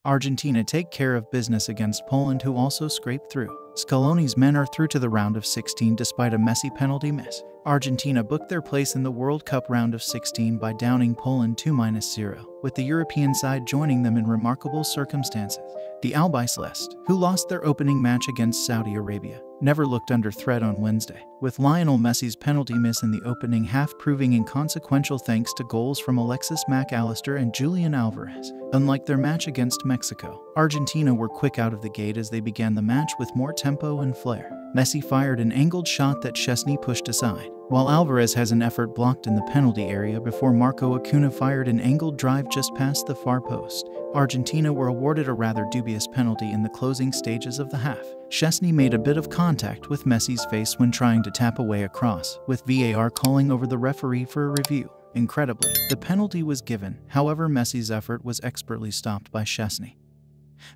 Argentina take care of business against Poland, who also scraped through. Scaloni's men are through to the round of 16 despite a messy penalty miss. Argentina booked their place in the World Cup round of 16 by downing Poland 2-0, with the European side joining them in remarkable circumstances. The Albiceleste, who lost their opening match against Saudi Arabia, never looked under threat on Wednesday, with Lionel Messi's penalty miss in the opening half proving inconsequential thanks to goals from Alexis Mac Allister and Julian Alvarez. Unlike their match against Mexico, Argentina were quick out of the gate as they began the match with more tempo and flair. Messi fired an angled shot that Szczesny pushed aside, while Alvarez has an effort blocked in the penalty area before Marco Acuna fired an angled drive just past the far post. Argentina were awarded a rather dubious penalty in the closing stages of the half. Szczesny made a bit of contact with Messi's face when trying to tap away a cross, with VAR calling over the referee for a review. Incredibly, the penalty was given, however Messi's effort was expertly stopped by Szczesny,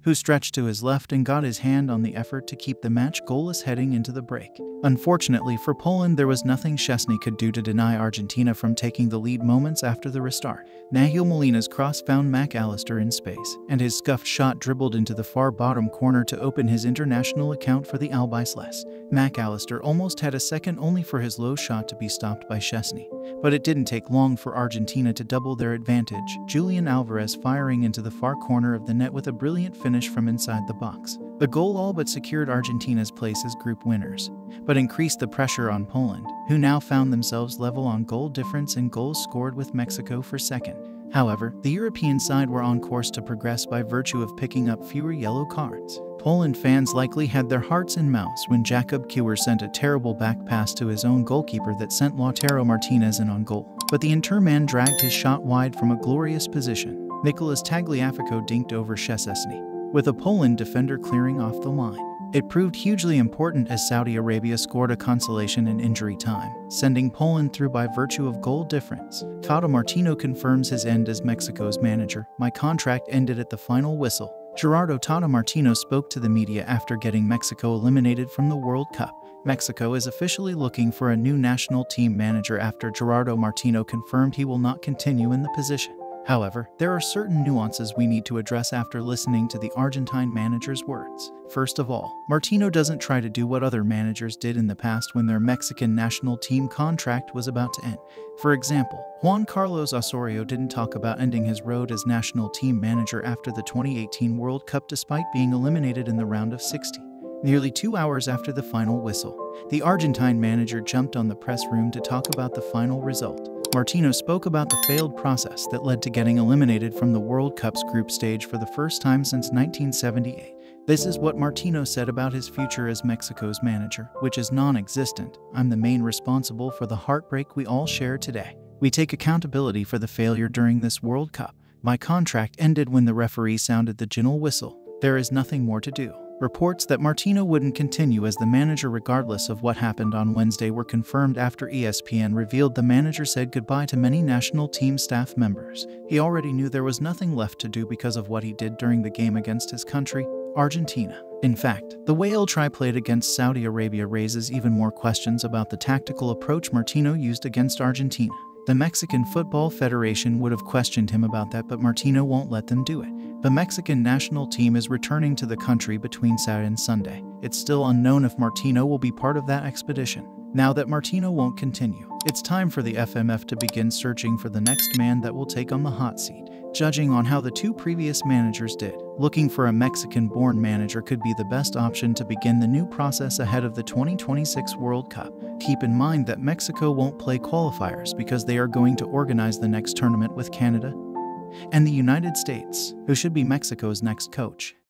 who stretched to his left and got his hand on the effort to keep the match goalless heading into the break. Unfortunately for Poland, there was nothing Szczesny could do to deny Argentina from taking the lead moments after the restart. Nahil Molina's cross found Mac Allister in space, and his scuffed shot dribbled into the far bottom corner to open his international account for the Albiceleste. Mac Allister almost had a second only for his low shot to be stopped by Szczesny, but it didn't take long for Argentina to double their advantage, Julian Alvarez firing into the far corner of the net with a brilliant finish from inside the box. The goal all but secured Argentina's place as group winners, but increased the pressure on Poland, who now found themselves level on goal difference and goals scored with Mexico for second. However, the European side were on course to progress by virtue of picking up fewer yellow cards. Poland fans likely had their hearts in mouths when Jakub Kiwer sent a terrible back pass to his own goalkeeper that sent Lautaro Martinez in on goal, but the Interman dragged his shot wide from a glorious position. Nicolas Tagliafico dinked over Szczesny, with a Poland defender clearing off the line. It proved hugely important as Saudi Arabia scored a consolation in injury time, sending Poland through by virtue of goal difference. Tata Martino confirms his end as Mexico's manager. "My contract ended at the final whistle." Gerardo Tata Martino spoke to the media after getting Mexico eliminated from the World Cup. Mexico is officially looking for a new national team manager after Gerardo Martino confirmed he will not continue in the position. However, there are certain nuances we need to address after listening to the Argentine manager's words. First of all, Martino doesn't try to do what other managers did in the past when their Mexican national team contract was about to end. For example, Juan Carlos Osorio didn't talk about ending his road as national team manager after the 2018 World Cup despite being eliminated in the round of 60. Nearly 2 hours after the final whistle, the Argentine manager jumped on the press room to talk about the final result. Martino spoke about the failed process that led to getting eliminated from the World Cup's group stage for the first time since 1978. This is what Martino said about his future as Mexico's manager, which is non-existent. "I'm the main responsible for the heartbreak we all share today. We take accountability for the failure during this World Cup. My contract ended when the referee sounded the final whistle. There is nothing more to do." Reports that Martino wouldn't continue as the manager regardless of what happened on Wednesday were confirmed after ESPN revealed the manager said goodbye to many national team staff members. He already knew there was nothing left to do because of what he did during the game against his country, Argentina. In fact, the way El Tri played against Saudi Arabia raises even more questions about the tactical approach Martino used against Argentina. The Mexican Football Federation would have questioned him about that, but Martino won't let them do it. The Mexican national team is returning to the country between Saturday and Sunday. It's still unknown if Martino will be part of that expedition. Now that Martino won't continue, it's time for the FMF to begin searching for the next man that will take on the hot seat. Judging on how the two previous managers did, looking for a Mexican-born manager could be the best option to begin the new process ahead of the 2026 World Cup. Keep in mind that Mexico won't play qualifiers because they are going to organize the next tournament with Canada and the United States, who should be Mexico's next coach.